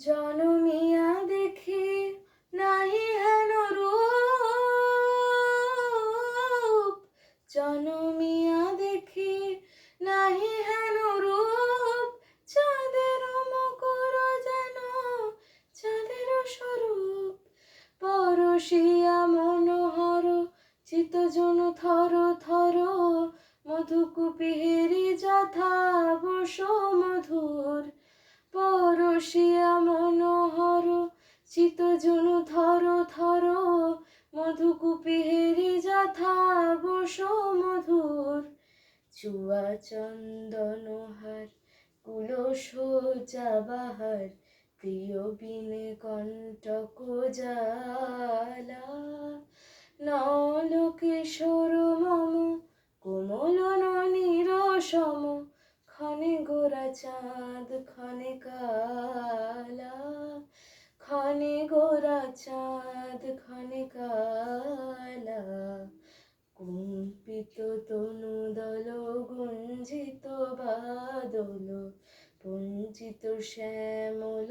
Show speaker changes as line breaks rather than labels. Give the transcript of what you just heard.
জনমিয়া দেখি নাহি হেন রূপ, জনমিয়া দেখি নাহি হেন রূপ, চাঁদের মকর যেন চাঁদের স্বরূপ, পরশিয়া মনোহর চিত্তজন থর থর, মধুকুপিহেরি যথা বস মধুর, পরশিয়া মনোহর চিত্তজন থর থর, মধুকুপিহেরি যথা বস মধুর, চুয়া চন্দনহার কুলসজ্জা বাহার, প্রিয় বিনে কণ্টক জ্বালা, নলকেশর মম কোমল ননীর সম, ক্ষণে গোরা চাঁদ ক্ষণে কালা, ক্ষণে গোরা চাঁদ ক্ষণে কালা, কুম্পিত তনুদল গুঞ্জিত বাদল, পঞ্জিত শ্যামল